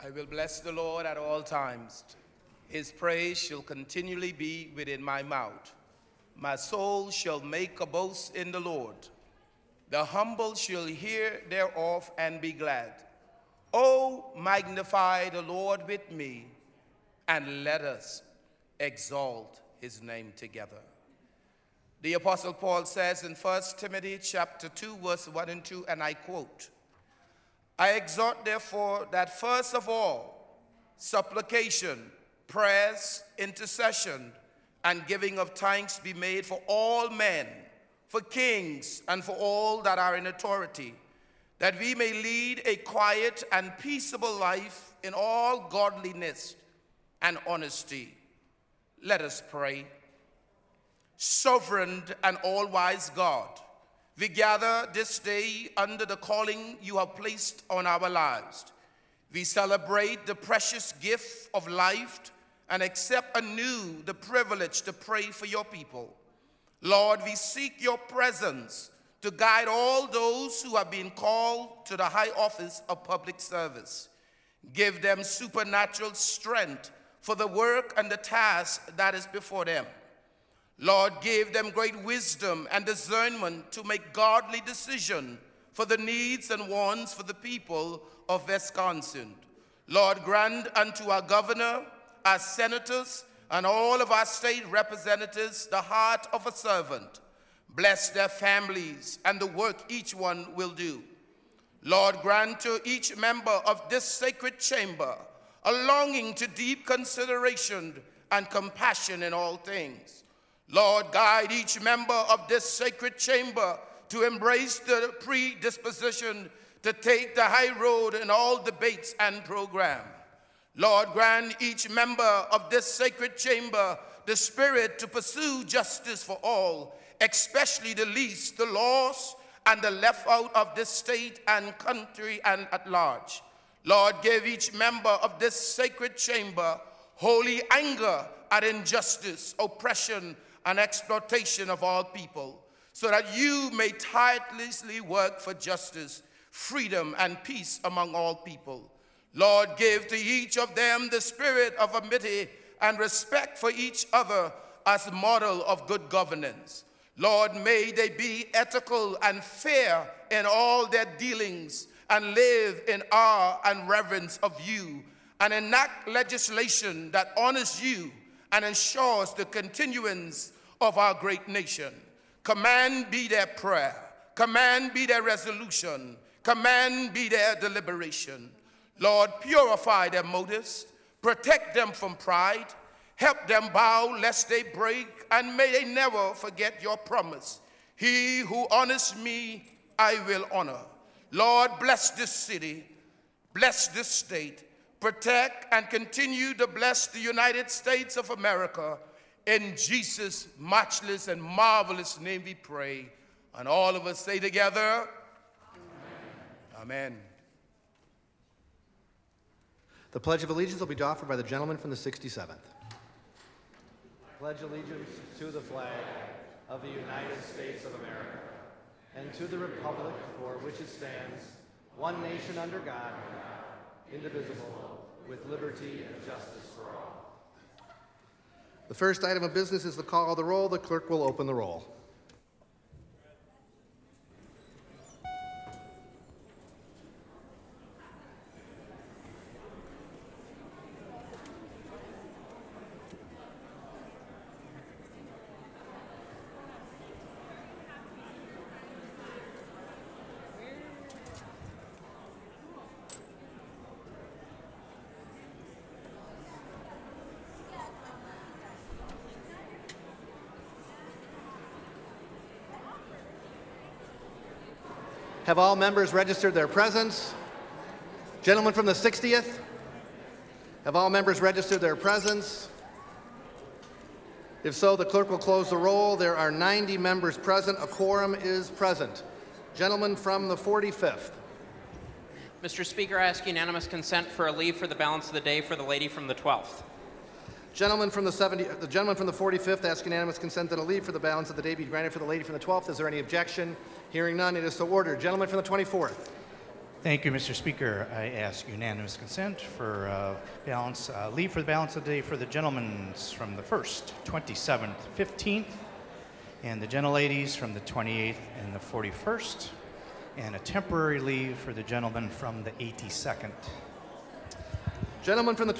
I will bless the Lord at all times. His praise shall continually be within my mouth. My soul shall make a boast in the Lord. The humble shall hear thereof and be glad. Oh, magnify the Lord with me, and let us exalt his name together. The Apostle Paul says in 1 Timothy chapter 2, verse 1 and 2, and I quote, I exhort therefore that first of all, supplication, prayers, intercession, and giving of thanks be made for all men, for kings, and for all that are in authority, that we may lead a quiet and peaceable life in all godliness and honesty. Let us pray. Sovereign and all-wise God, we gather this day under the calling you have placed on our lives. We celebrate the precious gift of life and accept anew the privilege to pray for your people. Lord, we seek your presence to guide all those who have been called to the high office of public service. Give them supernatural strength for the work and the task that is before them. Lord, give them great wisdom and discernment to make godly decisions for the needs and wants for the people of Wisconsin. Lord, grant unto our governor, our senators, and all of our state representatives the heart of a servant. Bless their families and the work each one will do. Lord, grant to each member of this sacred chamber a longing to deep consideration and compassion in all things. Lord, guide each member of this sacred chamber to embrace the predisposition to take the high road in all debates and programs. Lord, grant each member of this sacred chamber the spirit to pursue justice for all, especially the least, the lost, and the left out of this state and country and at large. Lord, give each member of this sacred chamber holy anger at injustice, oppression, and exploitation of all people, so that you may tirelessly work for justice, freedom, and peace among all people. Lord, give to each of them the spirit of amity and respect for each other as a model of good governance. Lord, may they be ethical and fair in all their dealings and live in awe and reverence of you and enact legislation that honors you and ensures the continuance of our great nation. Command be their prayer. Command be their resolution. Command be their deliberation. Lord, purify their motives. Protect them from pride. Help them bow lest they break, and may they never forget your promise. He who honors me, I will honor. Lord, bless this city. Bless this state. Protect and continue to bless the United States of America. In Jesus' matchless and marvelous name we pray. And all of us say together, Amen. Amen. The Pledge of Allegiance will be offered by the gentleman from the 67th. Pledge allegiance to the flag of the United States of America and to the republic for which it stands, one nation under God, indivisible, with liberty and justice for all. The first item of business is the call of the roll. The clerk will open the roll. Have all members registered their presence? Gentlemen from the 60th? Have all members registered their presence? If so, the clerk will close the roll. There are 90 members present. A quorum is present. Gentleman from the 45th. Mr. Speaker, I ask unanimous consent for a leave for the balance of the day for the lady from the 12th. Gentleman from the 45th ask unanimous consent that a leave for the balance of the day be granted for the lady from the 12th. Is there any objection? Hearing none, it is so ordered. Gentleman from the 24th. Thank you, Mr. Speaker. I ask unanimous consent for leave for the balance of the day for the gentlemen from the 1st, 27th, 15th, and the gentleladies from the 28th and the 41st, and a temporary leave for the gentlemen from the 82nd. Gentlemen from the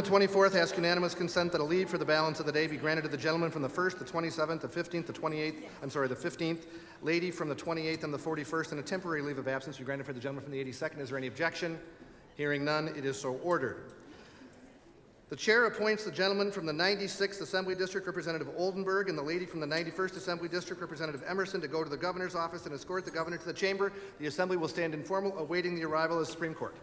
24th ask unanimous consent that a leave for the balance of the day be granted to the gentleman from the 1st, the 27th, the 15th, the 28th, the 15th, lady from the 28th and the 41st, and a temporary leave of absence be granted for the gentleman from the 82nd. Is there any objection? Hearing none, it is so ordered. The chair appoints the gentleman from the 96th Assembly District, Representative Oldenburg, and the lady from the 91st Assembly District, Representative Emerson, to go to the governor's office and escort the governor to the chamber. The assembly will stand informal, awaiting the arrival of the Supreme Court.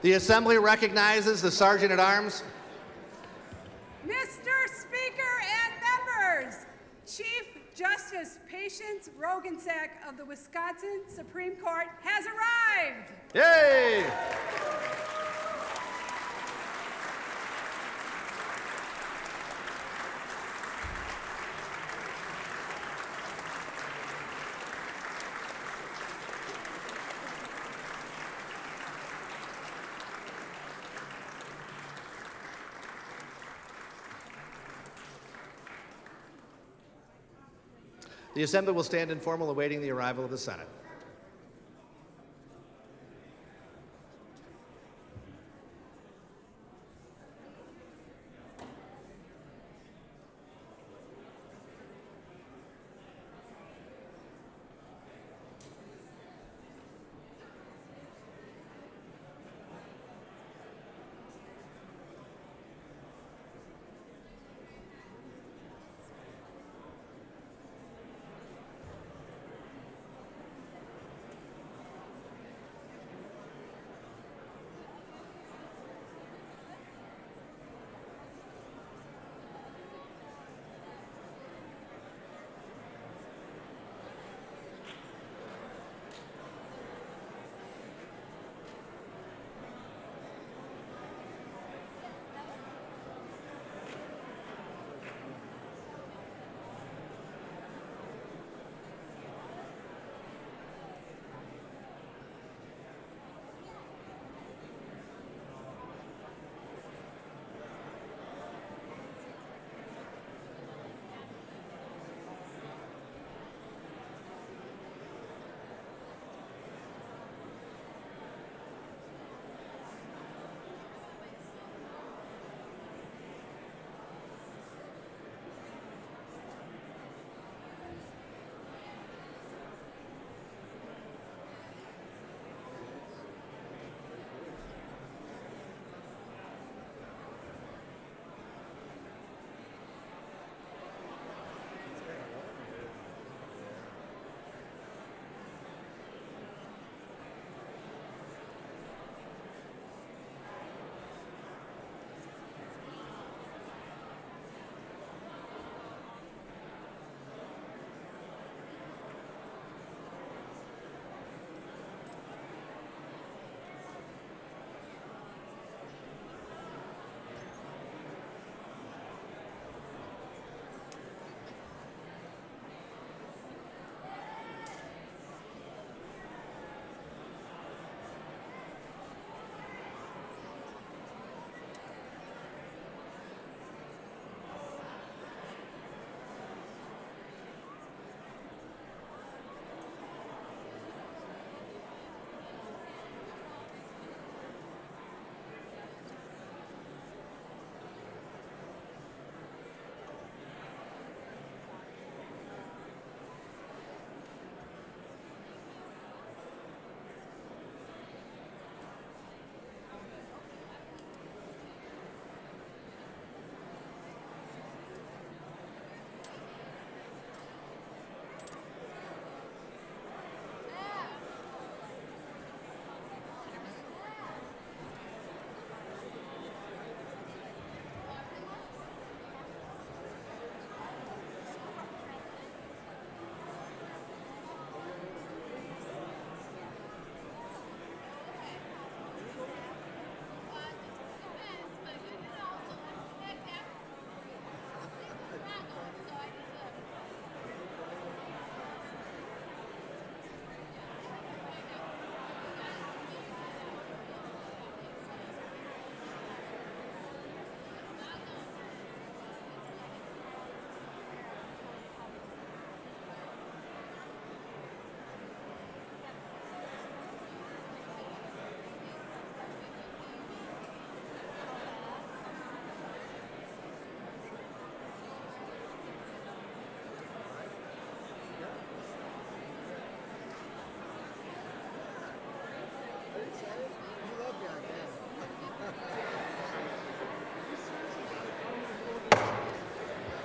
The assembly recognizes the Sergeant at Arms. Mr. Speaker and members, Chief Justice Patience Rogensack of the Wisconsin Supreme Court has arrived. Yay! The assembly will stand informal, awaiting the arrival of the Senate.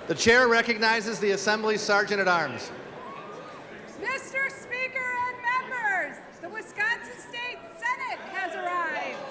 The chair recognizes the Assembly's Sergeant at Arms. Mr. Speaker and members, the Wisconsin State Senate has arrived.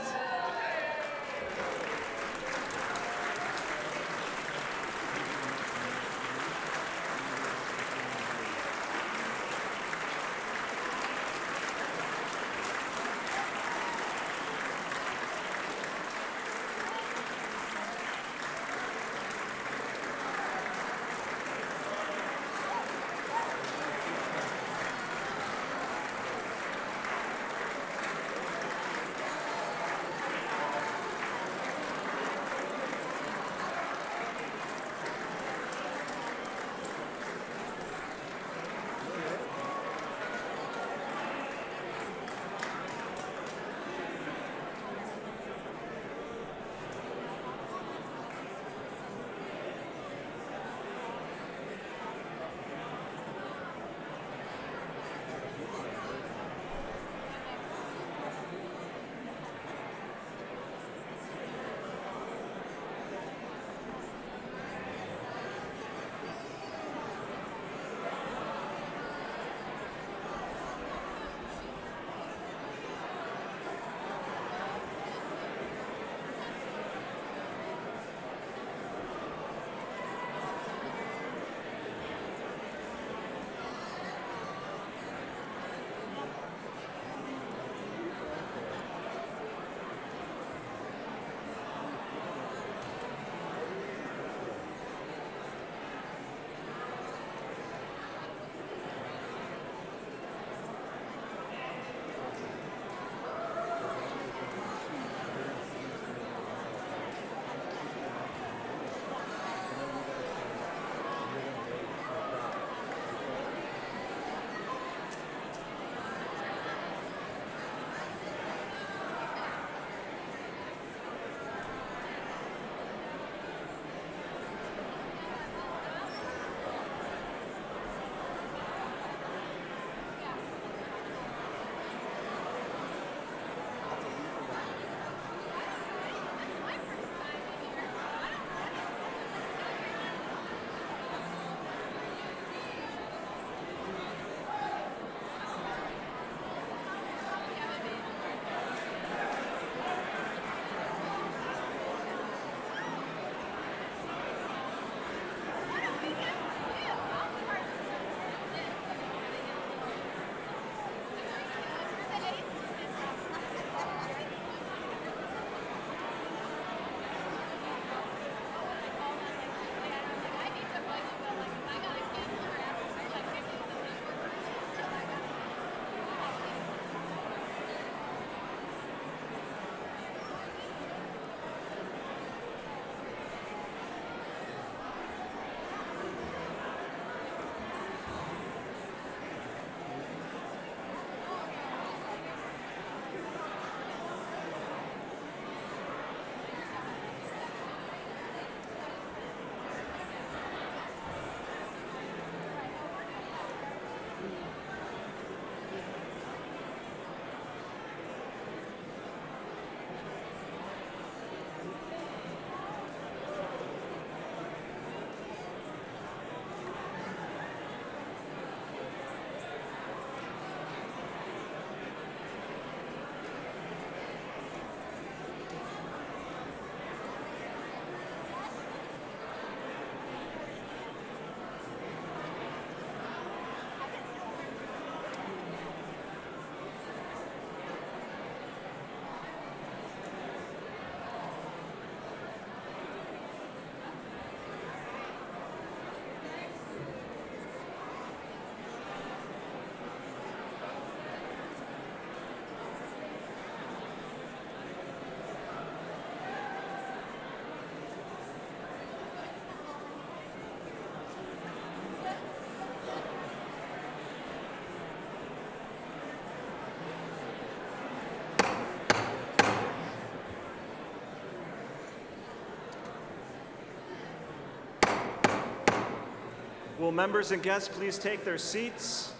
Will members and guests please take their seats?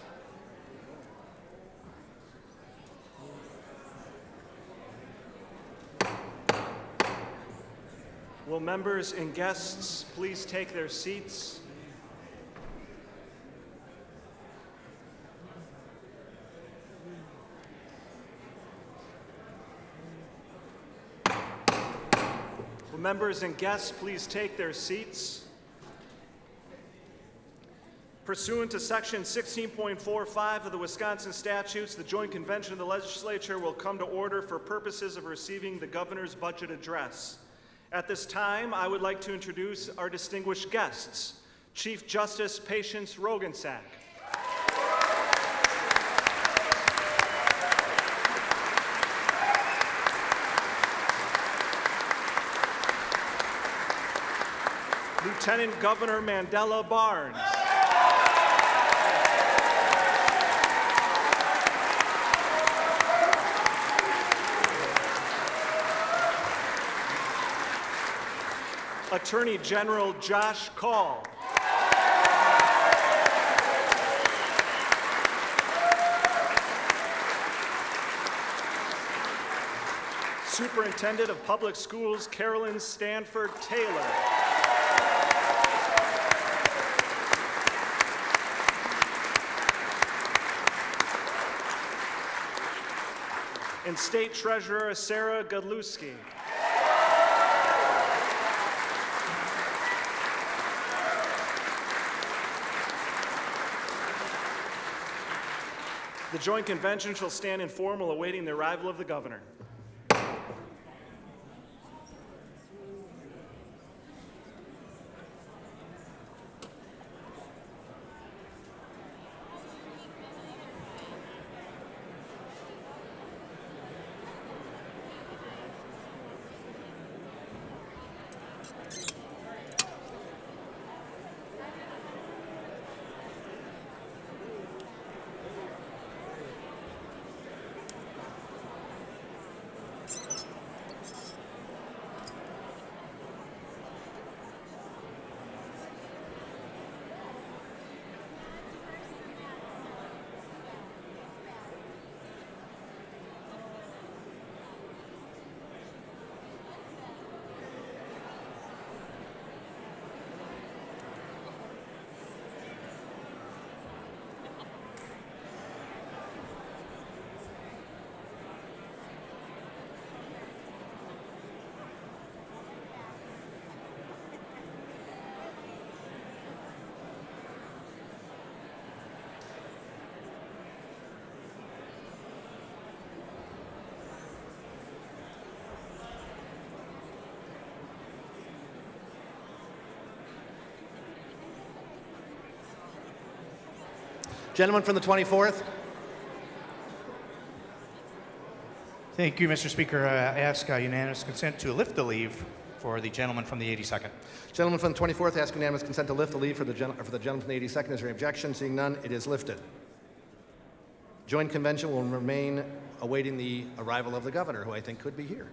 Will members and guests please take their seats? Will members and guests please take their seats? Pursuant to Section 16.45 of the Wisconsin Statutes, the Joint Convention of the Legislature will come to order for purposes of receiving the Governor's budget address. At this time, I would like to introduce our distinguished guests, Chief Justice Patience Roggensack, Lieutenant Governor Mandela Barnes, Attorney General Josh Kaul, Superintendent of Public Schools Carolyn Stanford Taylor, and State Treasurer Sarah Godlewski. The Joint Convention shall stand in formal awaiting the arrival of the Governor. Gentleman from the 24th. Thank you, Mr. Speaker. I ask unanimous consent to lift the leave for the gentleman from the 82nd. Gentleman from the 24th, ask unanimous consent to lift the leave for the gentleman from the 82nd. Is there any objection? Seeing none, it is lifted. Joint Convention will remain awaiting the arrival of the Governor, who I think could be here.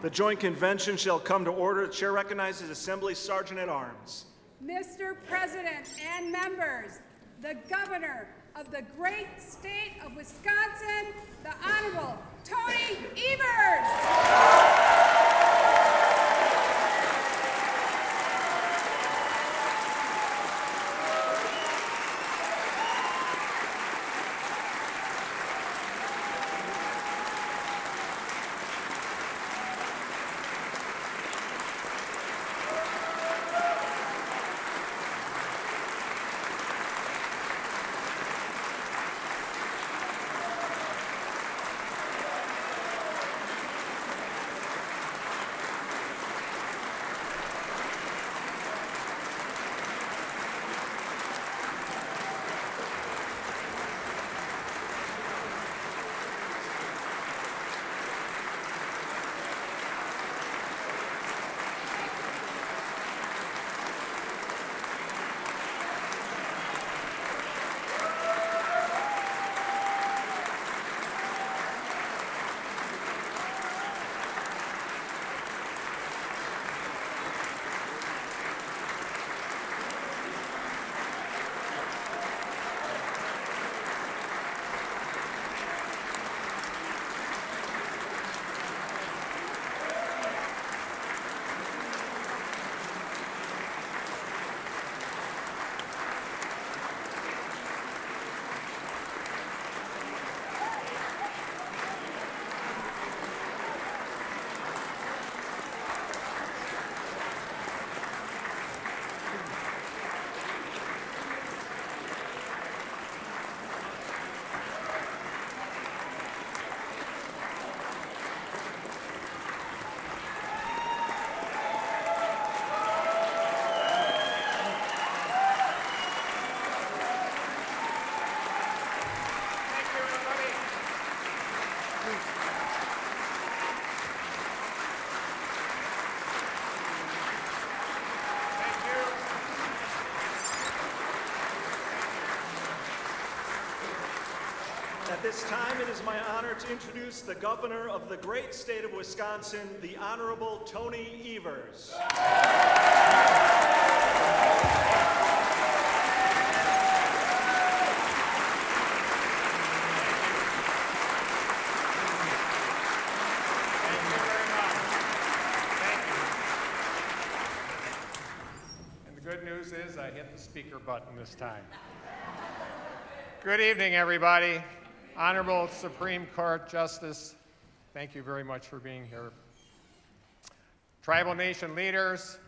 The Joint Convention shall come to order. The Chair recognizes Assembly Sergeant at Arms. Mr. President and members, the Governor of the great state of Wisconsin, the Honorable Tony Evers. At this time, it is my honor to introduce the governor of the great state of Wisconsin, the Honorable Tony Evers. I hit the speaker button this time. Good evening, everybody. Honorable Supreme Court Justice, thank you very much for being here. Tribal nation leaders,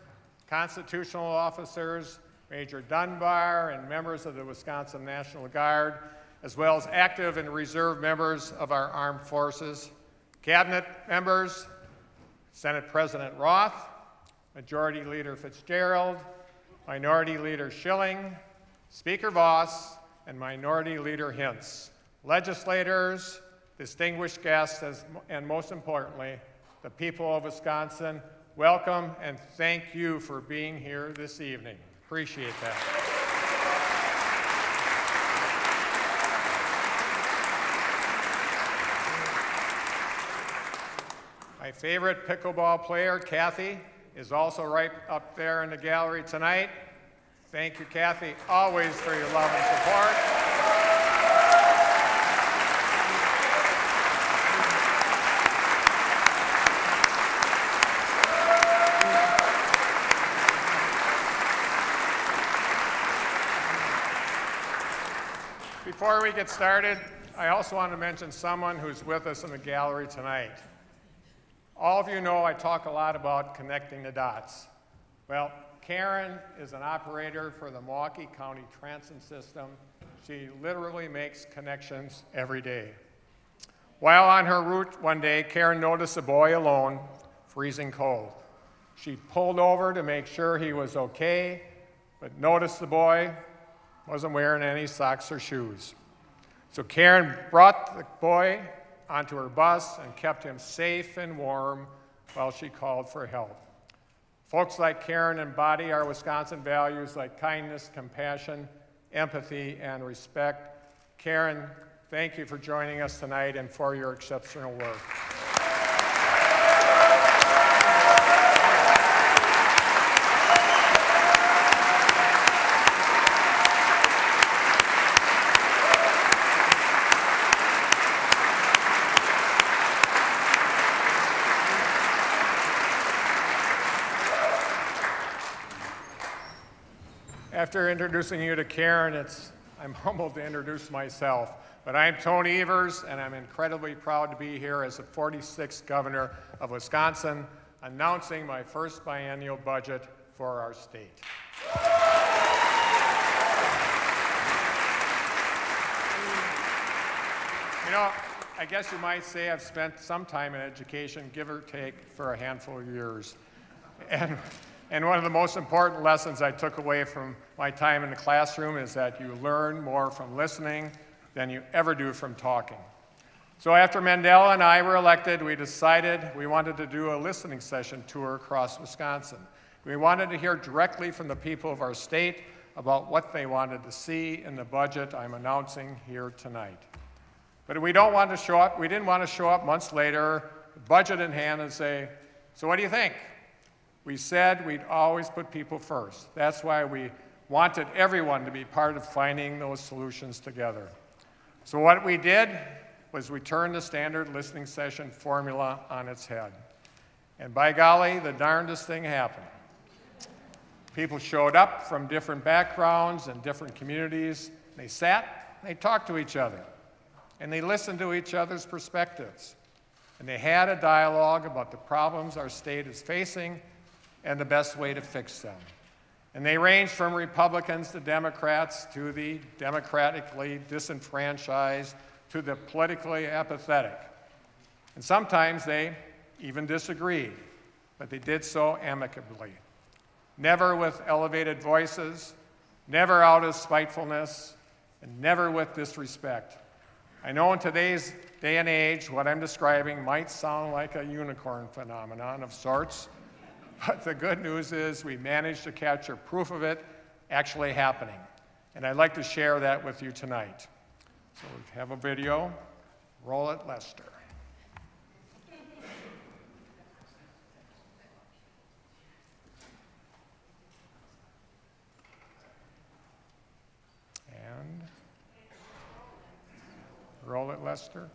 constitutional officers, Major Dunbar, and members of the Wisconsin National Guard, as well as active and reserve members of our armed forces, cabinet members, Senate President Roth, Majority Leader Fitzgerald, Minority Leader Schilling, Speaker Voss, and Minority Leader Hintz, legislators, distinguished guests, and most importantly, the people of Wisconsin, welcome and thank you for being here this evening. Appreciate that. My favorite pickleball player, Kathy, is also right up there in the gallery tonight. Thank you, Kathy, always for your love and support. Before we get started, I also want to mention someone who's with us in the gallery tonight. All of you know I talk a lot about connecting the dots. Well, Karen is an operator for the Milwaukee County Transit System. She literally makes connections every day. While on her route one day, Karen noticed a boy alone, freezing cold. She pulled over to make sure he was okay, but noticed the boy wasn't wearing any socks or shoes. So Karen brought the boy onto her bus and kept him safe and warm while she called for help. Folks like Karen embody our Wisconsin values like kindness, compassion, empathy, and respect. Karen, thank you for joining us tonight and for your exceptional work. After introducing you to Karen, I'm humbled to introduce myself, but I'm Tony Evers, and I'm incredibly proud to be here as the 46th governor of Wisconsin, announcing my first biennial budget for our state. You know, I guess you might say I've spent some time in education, give or take, for a handful of years. And one of the most important lessons I took away from my time in the classroom is that you learn more from listening than you ever do from talking. So after Mandela and I were elected, we decided we wanted to do a listening session tour across Wisconsin. We wanted to hear directly from the people of our state about what they wanted to see in the budget I'm announcing here tonight. But we didn't want to show up months later, budget in hand, and say, so what do you think? We said we'd always put people first. That's why we wanted everyone to be part of finding those solutions together. So what we did was we turned the standard listening session formula on its head. And by golly, the darndest thing happened. People showed up from different backgrounds and different communities. They sat, they talked to each other, and they listened to each other's perspectives. And they had a dialogue about the problems our state is facing and the best way to fix them. And they ranged from Republicans to Democrats to the democratically disenfranchised to the politically apathetic. And sometimes they even disagreed, but they did so amicably. Never with elevated voices, never out of spitefulness, and never with disrespect. I know in today's day and age, what I'm describing might sound like a unicorn phenomenon of sorts, but the good news is we managed to capture proof of it actually happening. And I'd like to share that with you tonight. So we have a video. Roll it, Lester. And roll it, Lester.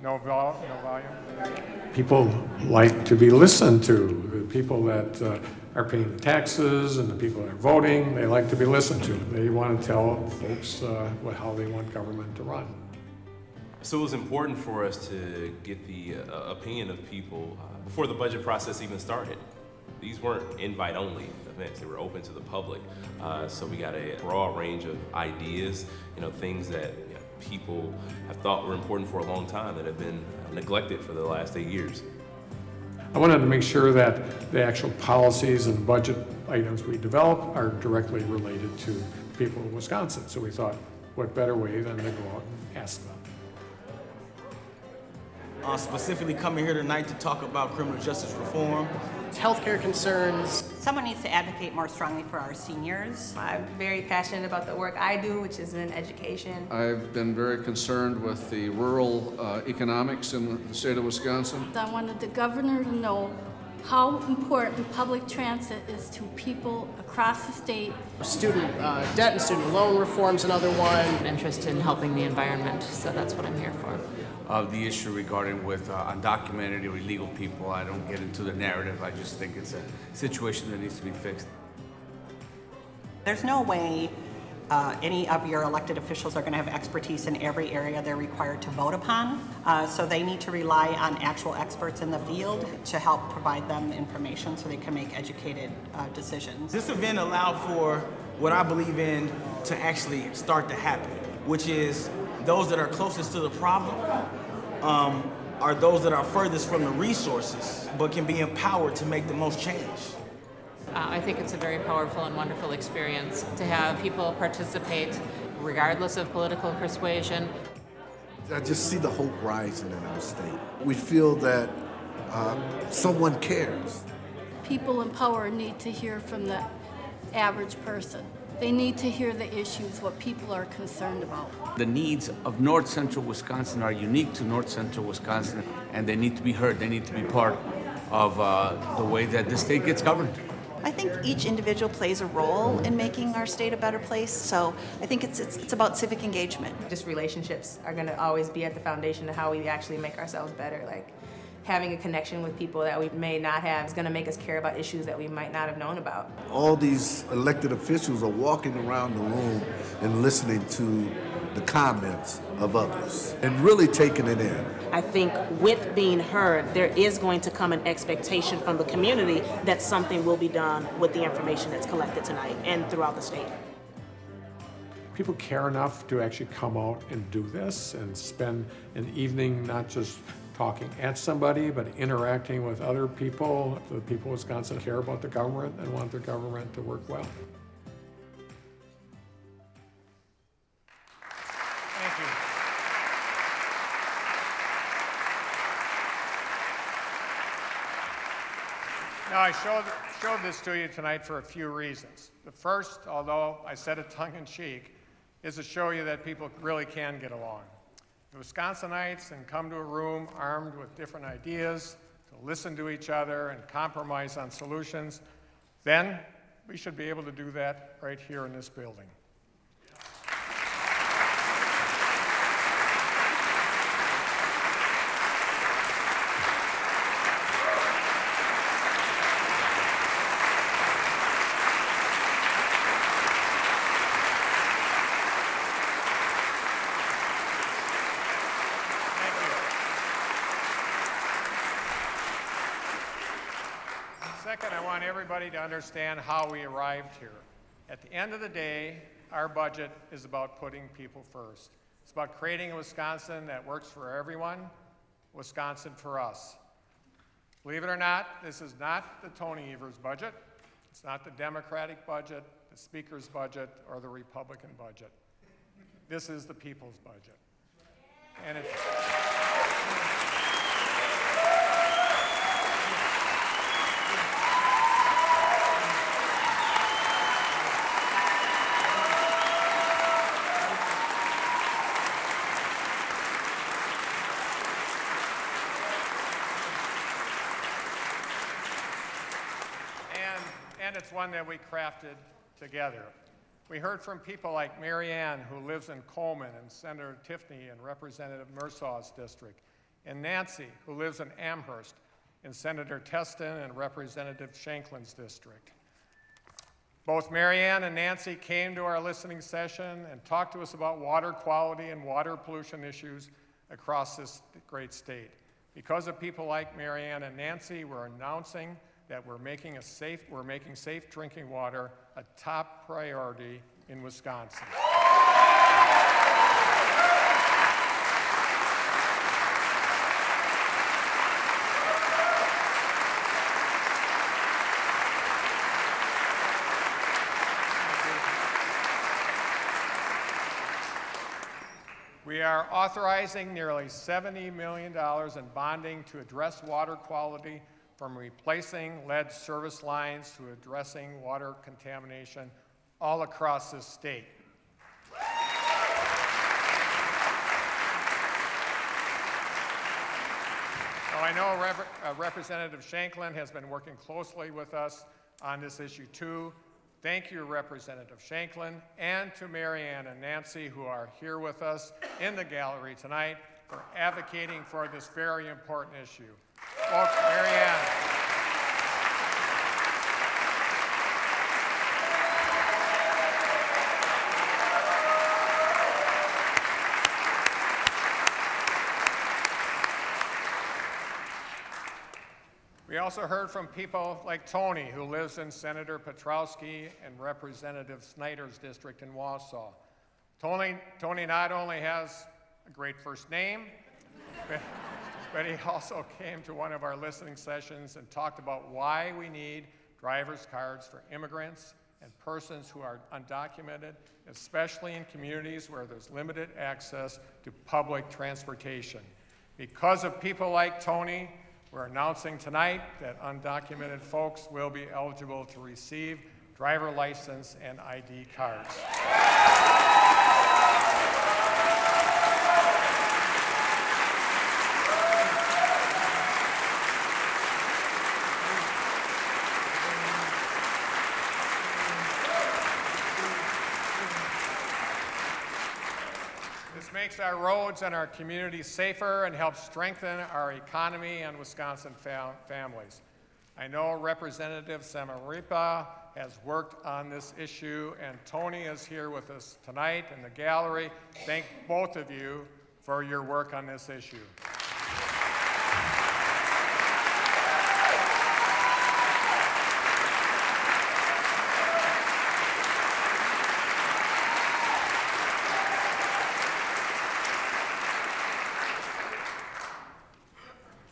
No volume. People like to be listened to. The people that are paying the taxes and the people that are voting, they like to be listened to. They want to tell folks how they want government to run. So it was important for us to get the opinion of people before the budget process even started. These weren't invite-only events, they were open to the public. So we got a broad range of ideas, things that people have thought were important for a long time that have been neglected for the last 8 years. I wanted to make sure that the actual policies and budget items we develop are directly related to people of Wisconsin. So we thought, what better way than to go out and ask them. Specifically coming here tonight to talk about criminal justice reform. Healthcare concerns. Someone needs to advocate more strongly for our seniors. I'm very passionate about the work I do, which is in education. I've been very concerned with the rural economics in the state of Wisconsin. I wanted the governor to know how important public transit is to people across the state. Student debt and student loan reform's another one. I'm interested in helping the environment, so that's what I'm here for. The issue regarding with undocumented or illegal people, I don't get into the narrative. I just think it's a situation that needs to be fixed. There's no way any of your elected officials are going to have expertise in every area they're required to vote upon. So they need to rely on actual experts in the field to help provide them information so they can make educated decisions. This event allowed for what I believe in to actually start to happen, which is those that are closest to the problem are those that are furthest from the resources, but can be empowered to make the most change. I think it's a very powerful and wonderful experience to have people participate regardless of political persuasion. I just see the hope rising in our state. We feel that someone cares. People in power need to hear from the average person. They need to hear the issues, what people are concerned about. The needs of North Central Wisconsin are unique to North Central Wisconsin, and they need to be heard. They need to be part of the way that the state gets governed. I think each individual plays a role in making our state a better place, so I think it's about civic engagement. Just relationships are going to always be at the foundation of how we actually make ourselves better. Like having a connection with people that we may not have is going to make us care about issues that we might not have known about. All these elected officials are walking around the room and listening to the comments of others and really taking it in. I think with being heard, there is going to come an expectation from the community that something will be done with the information that's collected tonight and throughout the state. People care enough to actually come out and do this and spend an evening not just talking at somebody, but interacting with other people. The people of Wisconsin care about the government and want the government to work well. Thank you. Now, I showed this to you tonight for a few reasons. The first, although I said it tongue-in-cheek, is to show you that people really can get along. The Wisconsinites can come to a room armed with different ideas, to listen to each other and compromise on solutions. Then we should be able to do that right here in this building. Second, I want everybody to understand how we arrived here. At the end of the day, our budget is about putting people first. It's about creating a Wisconsin that works for everyone, Wisconsin for us. Believe it or not, this is not the Tony Evers budget. It's not the Democratic budget, the Speaker's budget, or the Republican budget. This is the people's budget. And it's and it's one that we crafted together. We heard from people like Mary Ann, who lives in Coleman, and Senator Tiffany in Representative Mursaw's district, and Nancy, who lives in Amherst, in Senator Teston and Representative Shanklin's district. Both Mary Ann and Nancy came to our listening session and talked to us about water quality and water pollution issues across this great state. Because of people like Mary Ann and Nancy, we're announcing that we're making safe drinking water a top priority in Wisconsin. We are authorizing nearly $70 million in bonding to address water quality, from replacing lead service lines to addressing water contamination all across this state. So I know Representative Shanklin has been working closely with us on this issue too. Thank you, Representative Shanklin, and to Mary Ann and Nancy, who are here with us in the gallery tonight, for advocating for this very important issue. Folks, Mary Ann. We also heard from people like Tony, who lives in Senator Petrowski and Representative Snyder's district in Wausau. Tony not only has a great first name, but he also came to one of our listening sessions and talked about why we need driver's cards for immigrants and persons who are undocumented, especially in communities where there's limited access to public transportation. Because of people like Tony, we're announcing tonight that undocumented folks will be eligible to receive driver license and ID cards. Makes our roads and our communities safer and helps strengthen our economy and Wisconsin families. I know Representative Samaripa has worked on this issue, and Tony is here with us tonight in the gallery. Thank both of you for your work on this issue.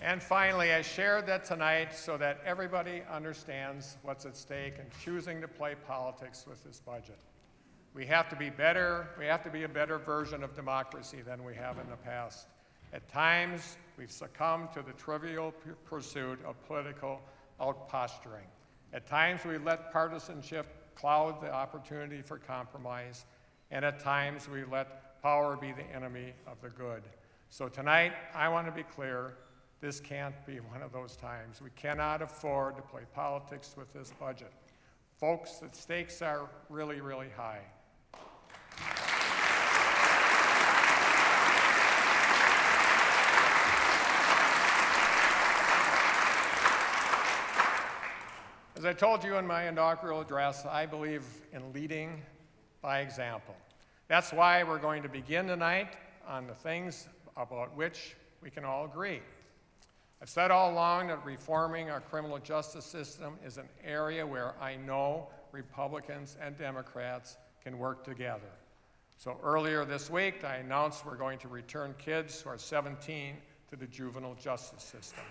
And finally, I shared that tonight so that everybody understands what's at stake in choosing to play politics with this budget. We have to be better. We have to be a better version of democracy than we have in the past. At times, we've succumbed to the trivial pursuit of political outposturing. At times, we let partisanship cloud the opportunity for compromise. And at times, we let power be the enemy of the good. So tonight, I want to be clear. This can't be one of those times. We cannot afford to play politics with this budget. Folks, the stakes are really, really high. As I told you in my inaugural address, I believe in leading by example. That's why we're going to begin tonight on the things about which we can all agree. I've said all along that reforming our criminal justice system is an area where I know Republicans and Democrats can work together. So earlier this week, I announced we're going to return kids who are 17 to the juvenile justice system.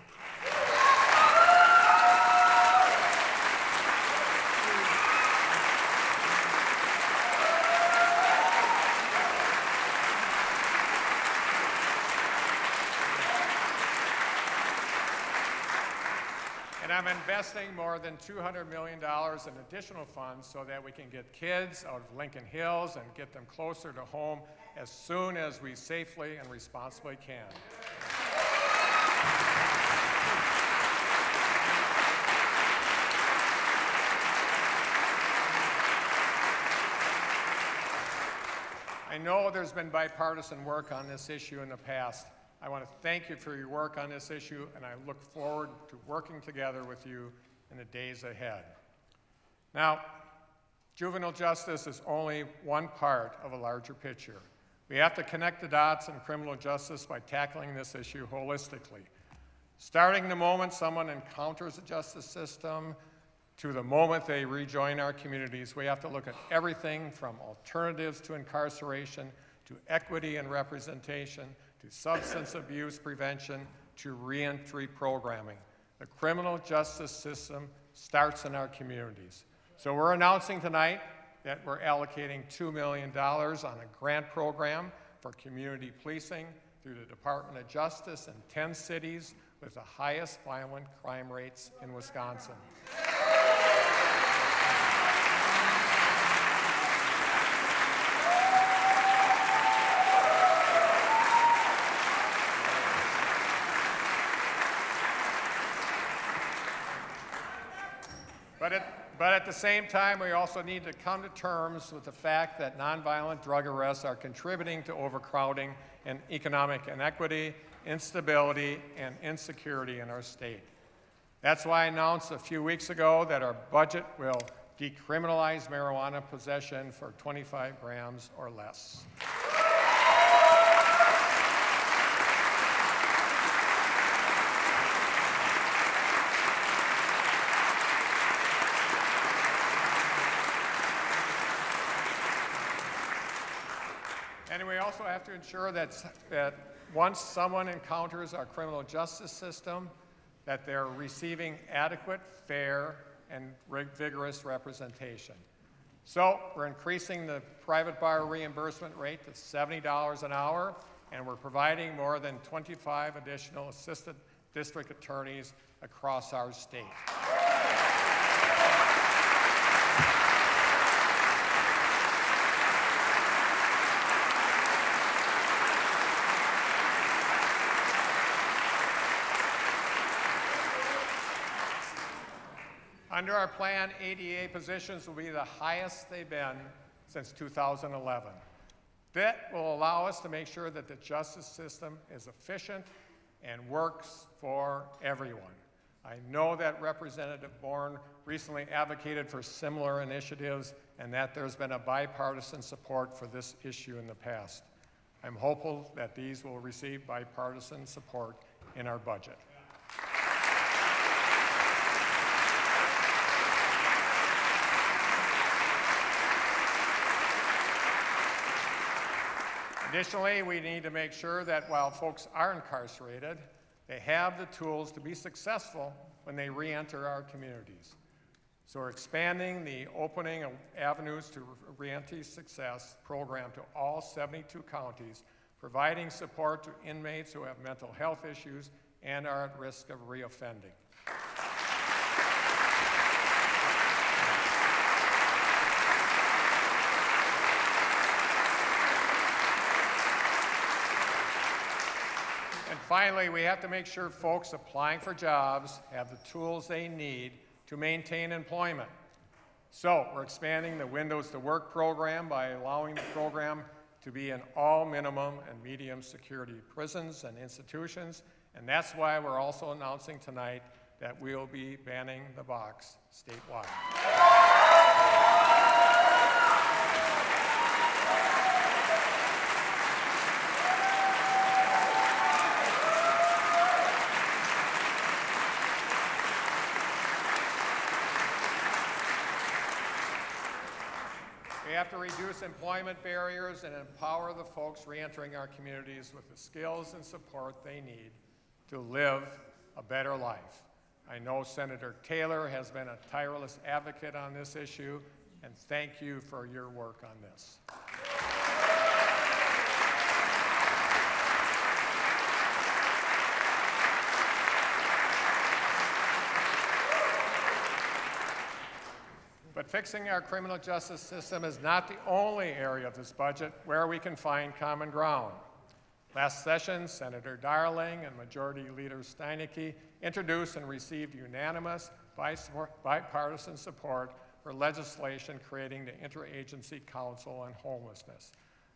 And I'm investing more than $200 million in additional funds so that we can get kids out of Lincoln Hills and get them closer to home as soon as we safely and responsibly can. I know there's been bipartisan work on this issue in the past. I want to thank you for your work on this issue, and I look forward to working together with you in the days ahead. Now, juvenile justice is only one part of a larger picture. We have to connect the dots in criminal justice by tackling this issue holistically. Starting the moment someone encounters the justice system to the moment they rejoin our communities, we have to look at everything from alternatives to incarceration, to equity and representation, to substance abuse prevention, to reentry programming. The criminal justice system starts in our communities. So we're announcing tonight that we're allocating $2 million on a grant program for community policing through the Department of Justice in 10 cities with the highest violent crime rates in Wisconsin. But at the same time, we also need to come to terms with the fact that nonviolent drug arrests are contributing to overcrowding and economic inequity, instability, and insecurity in our state. That's why I announced a few weeks ago that our budget will decriminalize marijuana possession for 25 grams or less. And we also have to ensure that once someone encounters our criminal justice system, that they're receiving adequate, fair, and vigorous representation. So we're increasing the private bar reimbursement rate to $70 an hour, and we're providing more than 25 additional assistant district attorneys across our state. Under our plan, ADA positions will be the highest they've been since 2011. That will allow us to make sure that the justice system is efficient and works for everyone. I know that Representative Bourne recently advocated for similar initiatives and that there's been a bipartisan support for this issue in the past. I'm hopeful that these will receive bipartisan support in our budget. Additionally, we need to make sure that while folks are incarcerated, they have the tools to be successful when they re-enter our communities. So we're expanding the Opening Avenues to Reentry Success program to all 72 counties, providing support to inmates who have mental health issues and are at risk of reoffending. And finally, we have to make sure folks applying for jobs have the tools they need to maintain employment. So we're expanding the Windows to Work program by allowing the program to be in all minimum and medium security prisons and institutions, and that's why we're also announcing tonight that we'll be banning the box statewide. We have to reduce employment barriers and empower the folks reentering our communities with the skills and support they need to live a better life. I know Senator Taylor has been a tireless advocate on this issue, and thank you for your work on this. fixing our criminal justice system is not the only area of this budget where we can find common ground. Last session, Senator Darling and Majority Leader Steineke introduced and received unanimous bipartisan support for legislation creating the Interagency Council on Homelessness.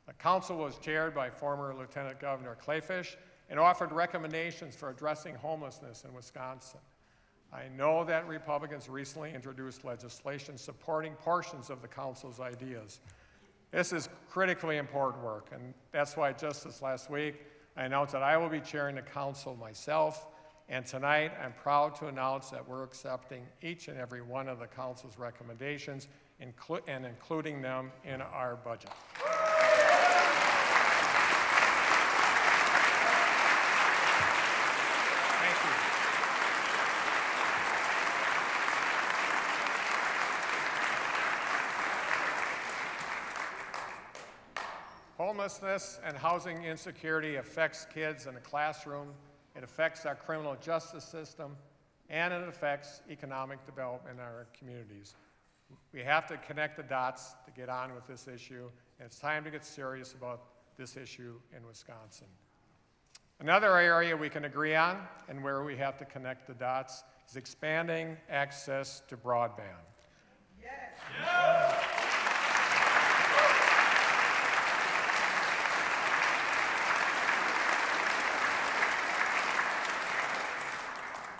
The council was chaired by former Lieutenant Governor Kleefisch and offered recommendations for addressing homelessness in Wisconsin. I know that Republicans recently introduced legislation supporting portions of the council's ideas. This is critically important work, and that's why just this last week, I announced that I will be chairing the council myself, and tonight I'm proud to announce that we're accepting each and every one of the council's recommendations and including them in our budget. Thank you. Homelessness and housing insecurity affects kids in the classroom, it affects our criminal justice system, and it affects economic development in our communities. We have to connect the dots to get on with this issue, and it's time to get serious about this issue in Wisconsin. Another area we can agree on, and where we have to connect the dots, is expanding access to broadband. Yes. Yeah.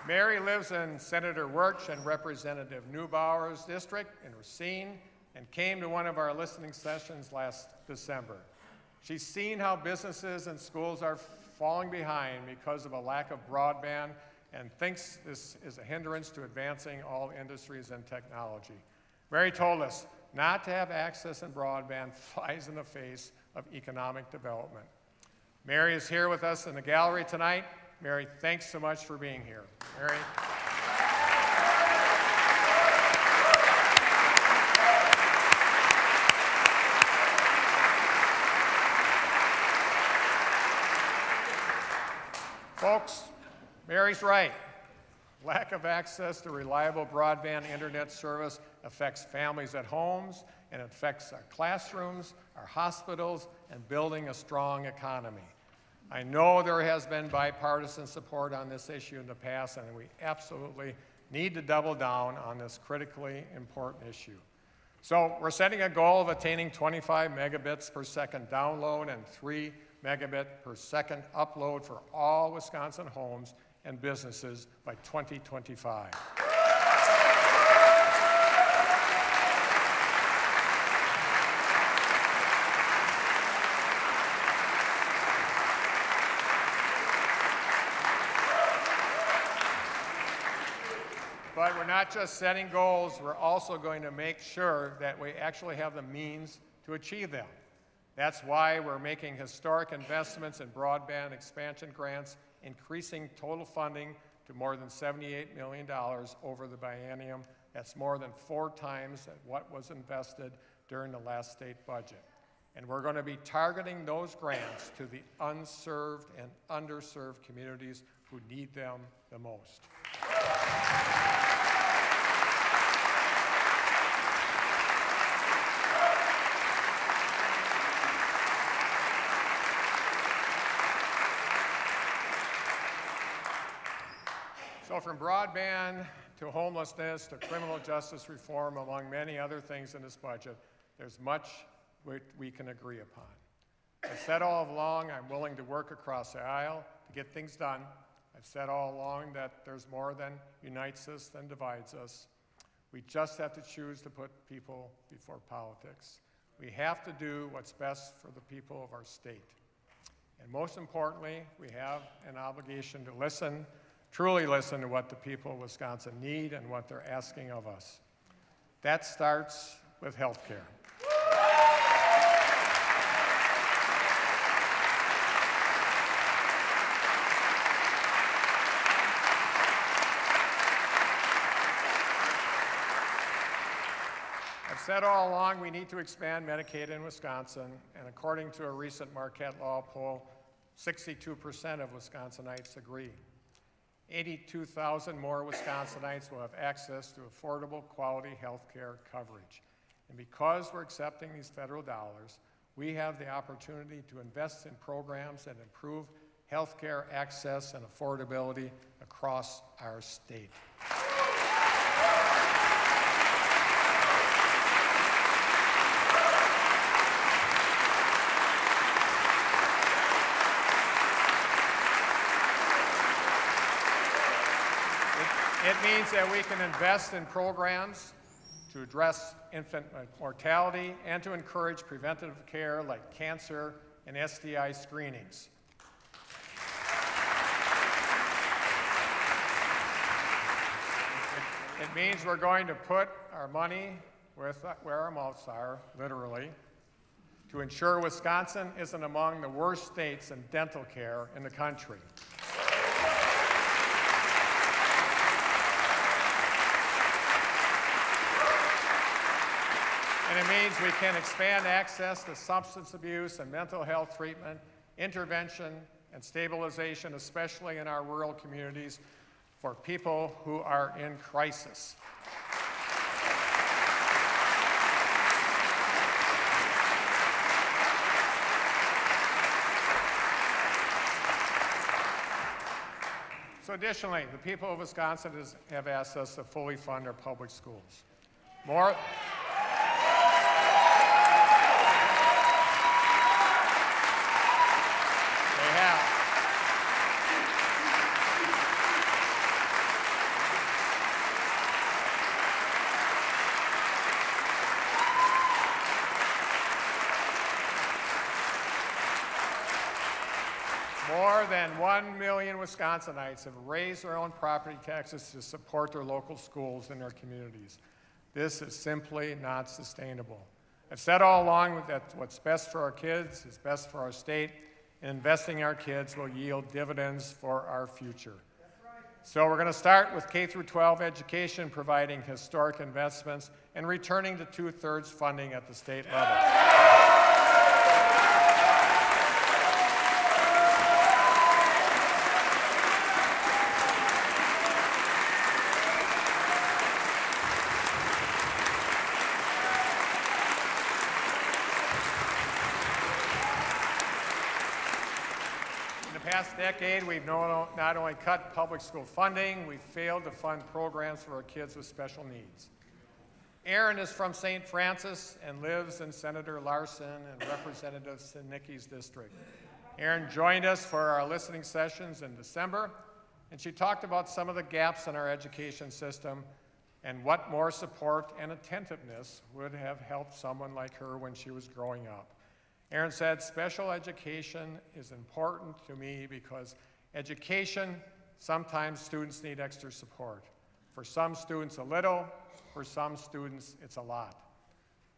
Mary lives in Senator Wirtz and Representative Neubauer's district in Racine and came to one of our listening sessions last December. She's seen how businesses and schools are falling behind because of a lack of broadband and thinks this is a hindrance to advancing all industries and technology. Mary told us not to have access in broadband flies in the face of economic development. Mary is here with us in the gallery tonight. Mary, thanks so much for being here. Mary. Folks, Mary's right. Lack of access to reliable broadband internet service affects families at homes, and it affects our classrooms, our hospitals, and building a strong economy. I know there has been bipartisan support on this issue in the past, and we absolutely need to double down on this critically important issue. So we're setting a goal of attaining 25 megabits per second download and 3 megabit per second upload for all Wisconsin homes and businesses by 2025. But we're not just setting goals, we're also going to make sure that we actually have the means to achieve them. That's why we're making historic investments in broadband expansion grants, increasing total funding to more than $78 million over the biennium. That's more than 4 times what was invested during the last state budget. And we're going to be targeting those grants to the unserved and underserved communities who need them the most. So from broadband to homelessness to criminal justice reform, among many other things in this budget, there's much we can agree upon. I've said all along I'm willing to work across the aisle to get things done. I've said all along that there's more than unites us than divides us. We just have to choose to put people before politics. We have to do what's best for the people of our state. And most importantly, we have an obligation to listen, truly listen to what the people of Wisconsin need and what they're asking of us. That starts with health care. I've said all along we need to expand Medicaid in Wisconsin, and according to a recent Marquette Law poll, 62% of Wisconsinites agree. 82,000 more Wisconsinites will have access to affordable, quality health care coverage. And because we're accepting these federal dollars, we have the opportunity to invest in programs that improve health care access and affordability across our state. It means that we can invest in programs to address infant mortality and to encourage preventative care like cancer and STI screenings. It means we're going to put our money where our mouths are, literally, to ensure Wisconsin isn't among the worst states in dental care in the country. And it means we can expand access to substance abuse and mental health treatment, intervention, and stabilization, especially in our rural communities, for people who are in crisis. So additionally, the people of Wisconsin have asked us to fully fund our public schools. More. More than 1 million Wisconsinites have raised their own property taxes to support their local schools and their communities. This is simply not sustainable. I've said all along that what's best for our kids is best for our state, and investing in our kids will yield dividends for our future. So we're going to start with K-12 education, providing historic investments and returning to 2/3 funding at the state level. Past decade, we've not only cut public school funding, we've failed to fund programs for our kids with special needs. Aaron is from St. Francis and lives in Senator Larson and Representative Sinicki's district. Aaron joined us for our listening sessions in December, and she talked about some of the gaps in our education system and what more support and attentiveness would have helped someone like her when she was growing up. Aaron said, special education is important to me because education, sometimes students need extra support. For some students, a little. For some students, it's a lot.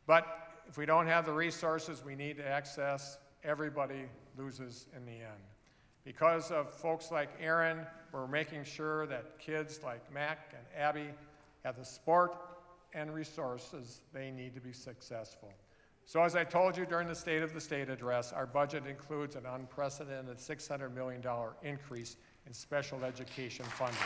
But if we don't have the resources we need to access, everybody loses in the end. Because of folks like Aaron, we're making sure that kids like Mac and Abby have the support and resources they need to be successful. So as I told you during the State of the State address, our budget includes an unprecedented $600 million increase in special education funding.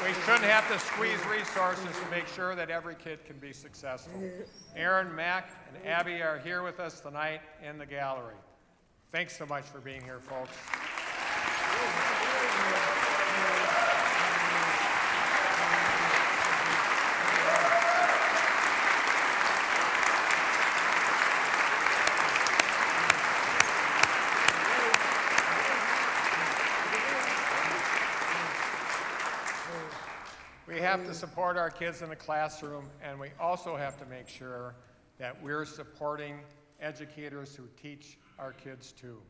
We shouldn't have to squeeze resources to make sure that every kid can be successful. Aaron, Mac, and Abby are here with us tonight in the gallery. Thanks so much for being here, folks. We have to support our kids in the classroom, and we also have to make sure that we're supporting educators who teach our kids too.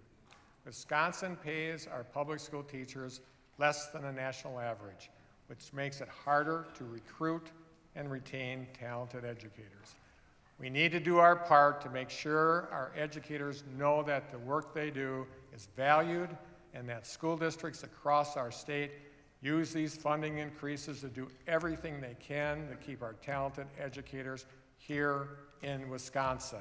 Wisconsin pays our public school teachers less than a national average, which makes it harder to recruit and retain talented educators. We need to do our part to make sure our educators know that the work they do is valued and that school districts across our state use these funding increases to do everything they can to keep our talented educators here in Wisconsin.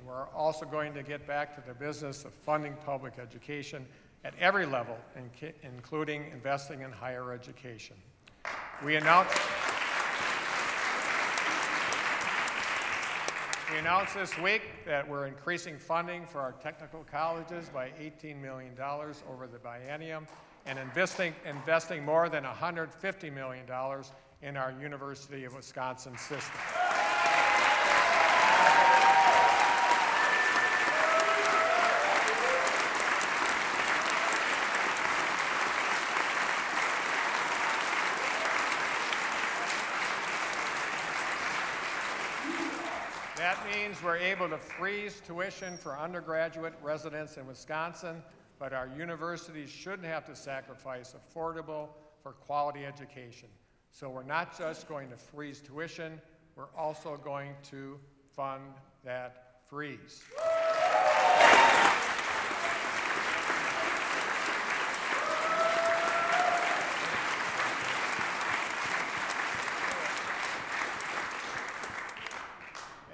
We're also going to get back to the business of funding public education at every level, including investing in higher education. We announced this week that we're increasing funding for our technical colleges by $18 million over the biennium and investing more than $150 million in our University of Wisconsin system. That means we're able to freeze tuition for undergraduate residents in Wisconsin, but our universities shouldn't have to sacrifice affordable for quality education. So we're not just going to freeze tuition, we're also going to fund that freeze.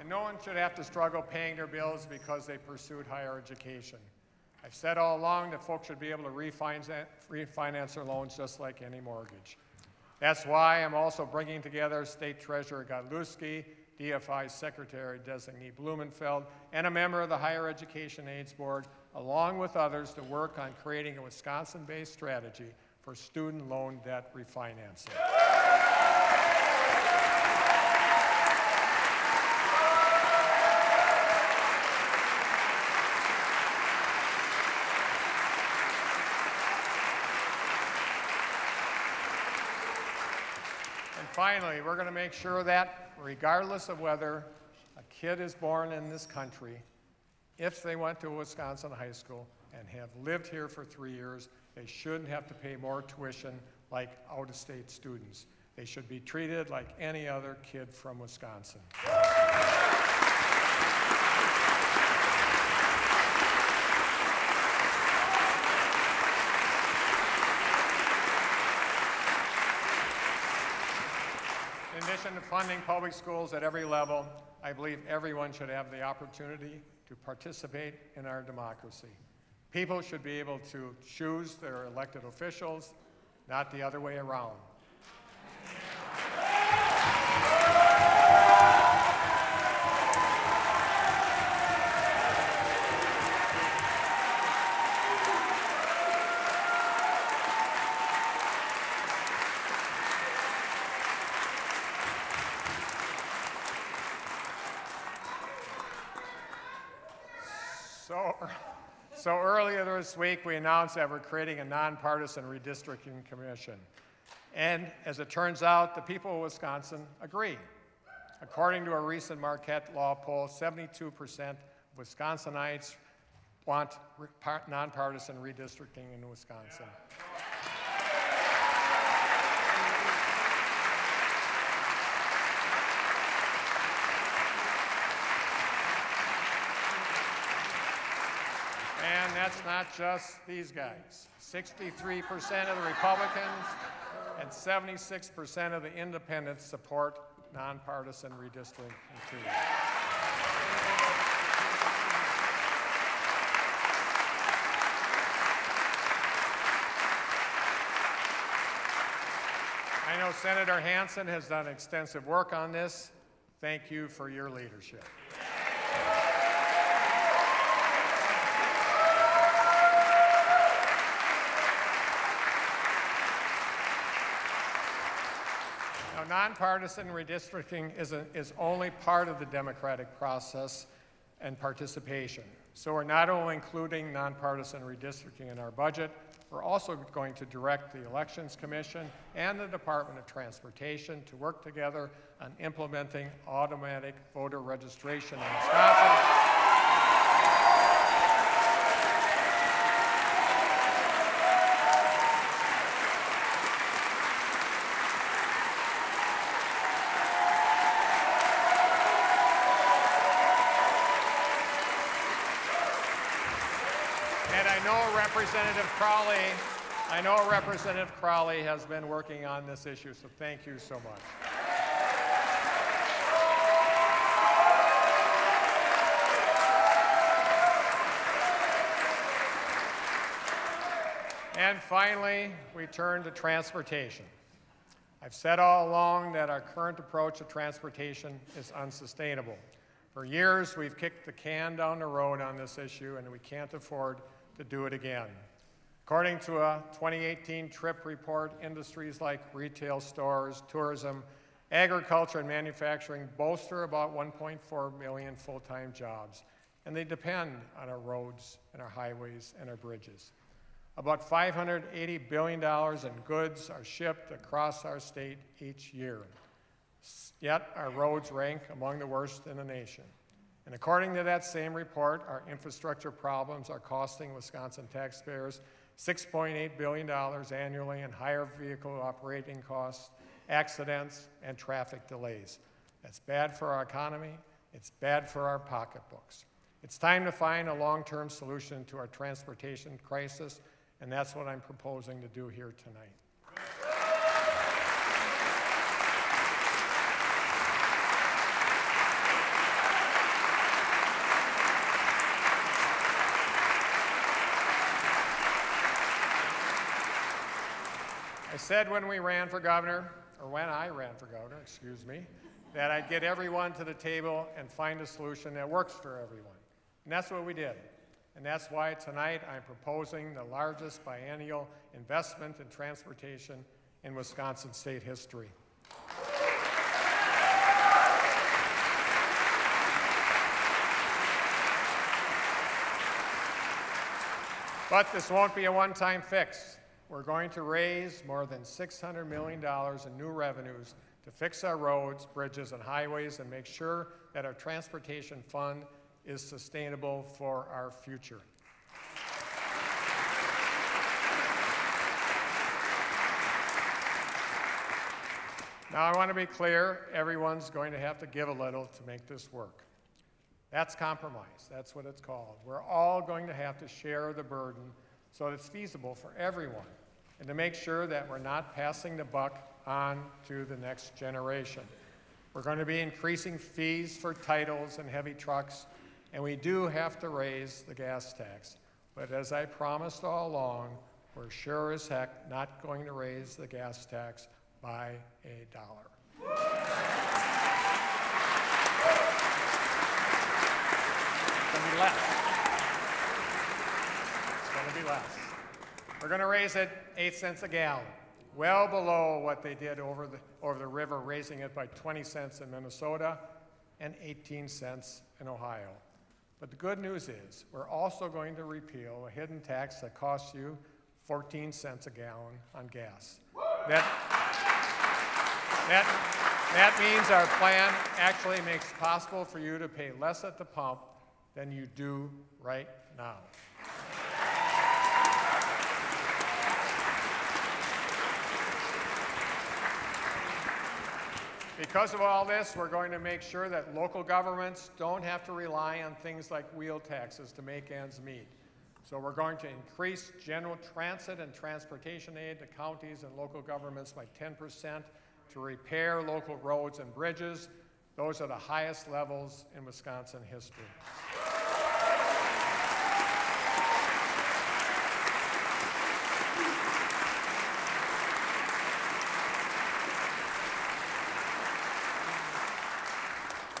No one should have to struggle paying their bills because they pursued higher education. I've said all along that folks should be able to refinance their loans just like any mortgage. That's why I'm also bringing together State Treasurer Godlewski, DFI Secretary Designee Blumenfeld, and a member of the Higher Education Aids Board, along with others, to work on creating a Wisconsin-based strategy for student loan debt refinancing. Finally, we're going to make sure that, regardless of whether a kid is born in this country, if they went to a Wisconsin high school and have lived here for 3 years, they shouldn't have to pay more tuition like out-of-state students. They should be treated like any other kid from Wisconsin. In addition to funding public schools at every level, I believe everyone should have the opportunity to participate in our democracy. People should be able to choose their elected officials, not the other way around. So earlier this week, we announced that we're creating a nonpartisan redistricting commission. And as it turns out, the people of Wisconsin agree. According to a recent Marquette Law poll, 72% of Wisconsinites want nonpartisan redistricting in Wisconsin. And that's not just these guys. 63% of the Republicans and 76% of the independents support nonpartisan redistricting too. I know Senator Hansen has done extensive work on this. Thank you for your leadership. Nonpartisan redistricting is only part of the democratic process and participation. So we're not only including nonpartisan redistricting in our budget, we're also going to direct the Elections Commission and the Department of Transportation to work together on implementing automatic voter registration in Wisconsin. I know Representative Crowley has been working on this issue, so thank you so much. And finally, we turn to transportation. I've said all along that our current approach to transportation is unsustainable. For years, we've kicked the can down the road on this issue, and we can't afford to do it again. According to a 2018 TRIP report, industries like retail stores, tourism, agriculture, and manufacturing bolster about 1.4 million full-time jobs, and they depend on our roads and our highways and our bridges. About $580 billion in goods are shipped across our state each year. Yet our roads rank among the worst in the nation. And according to that same report, our infrastructure problems are costing Wisconsin taxpayers $6.8 billion annually in higher vehicle operating costs, accidents, and traffic delays. That's bad for our economy. It's bad for our pocketbooks. It's time to find a long-term solution to our transportation crisis, and that's what I'm proposing to do here tonight. I said when I ran for governor, excuse me, that I'd get everyone to the table and find a solution that works for everyone. And that's what we did. And that's why tonight I'm proposing the largest biennial investment in transportation in Wisconsin state history. But this won't be a one-time fix. We're going to raise more than $600 million in new revenues to fix our roads, bridges, and highways and make sure that our transportation fund is sustainable for our future. Now, I want to be clear, everyone's going to have to give a little to make this work. That's compromise. That's what it's called. We're all going to have to share the burden so that it's feasible for everyone, and to make sure that we're not passing the buck on to the next generation. We're going to be increasing fees for titles and heavy trucks, and we do have to raise the gas tax. But as I promised all along, we're sure as heck not going to raise the gas tax by $1. It's going to be less. It's going to be less. We're going to raise it 8 cents a gallon, well below what they did over the river, raising it by 20 cents in Minnesota and 18 cents in Ohio. But the good news is we're also going to repeal a hidden tax that costs you 14 cents a gallon on gas. That means our plan actually makes it possible for you to pay less at the pump than you do right now. Because of all this, we're going to make sure that local governments don't have to rely on things like wheel taxes to make ends meet. So we're going to increase general transit and transportation aid to counties and local governments by 10% to repair local roads and bridges. Those are the highest levels in Wisconsin history.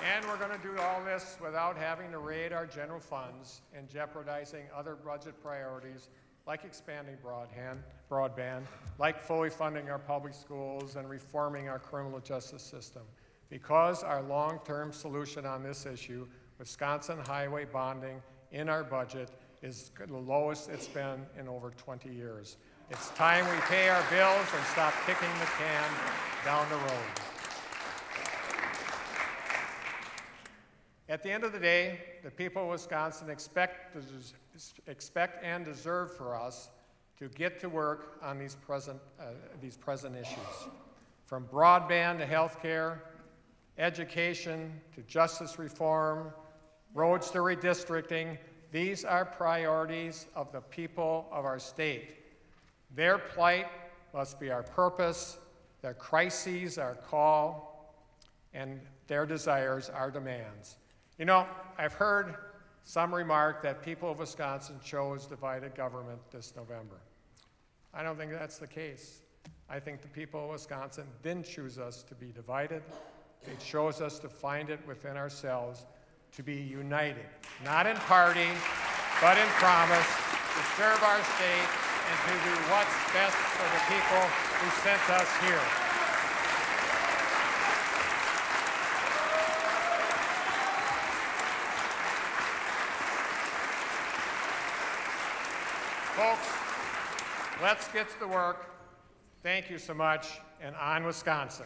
And we're going to do all this without having to raid our general funds and jeopardizing other budget priorities like expanding broadband, like fully funding our public schools and reforming our criminal justice system. Because our long-term solution on this issue, Wisconsin highway bonding in our budget, is the lowest it's been in over 20 years. It's time we pay our bills and stop kicking the can down the road. At the end of the day, the people of Wisconsin expect and deserve for us to get to work on these present issues. From broadband to health care, education to justice reform, roads to redistricting, these are priorities of the people of our state. Their plight must be our purpose, their crises our call, and their desires our demands. You know, I've heard some remark that people of Wisconsin chose divided government this November. I don't think that's the case. I think the people of Wisconsin didn't choose us to be divided. They chose us to find it within ourselves to be united, not in party, but in promise, to serve our state and to do what's best for the people who sent us here. Folks, let's get to the work. Thank you so much, and on Wisconsin.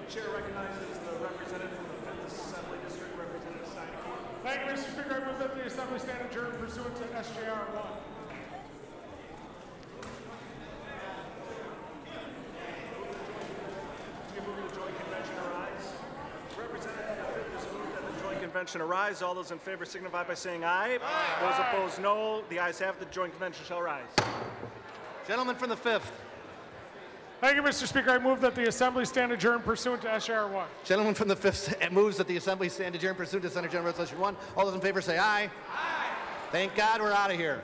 Chair recognizes the representative from the 5th Assembly District, Representative Steineke. Thank you, Mr. Speaker. I move that the Assembly stand adjourned pursuant to SJR 1. Convention arise. All those in favor signify by saying aye. Aye. Those opposed, no. The ayes have it. The joint convention shall rise. Gentleman from the 5th. Thank you, Mr. Speaker. I move that the Assembly stand adjourned pursuant to SJR 1. Gentleman from the 5th moves that the Assembly stand adjourned pursuant to Senate General Resolution 1. All those in favor say aye. Aye. Thank God we're out of here.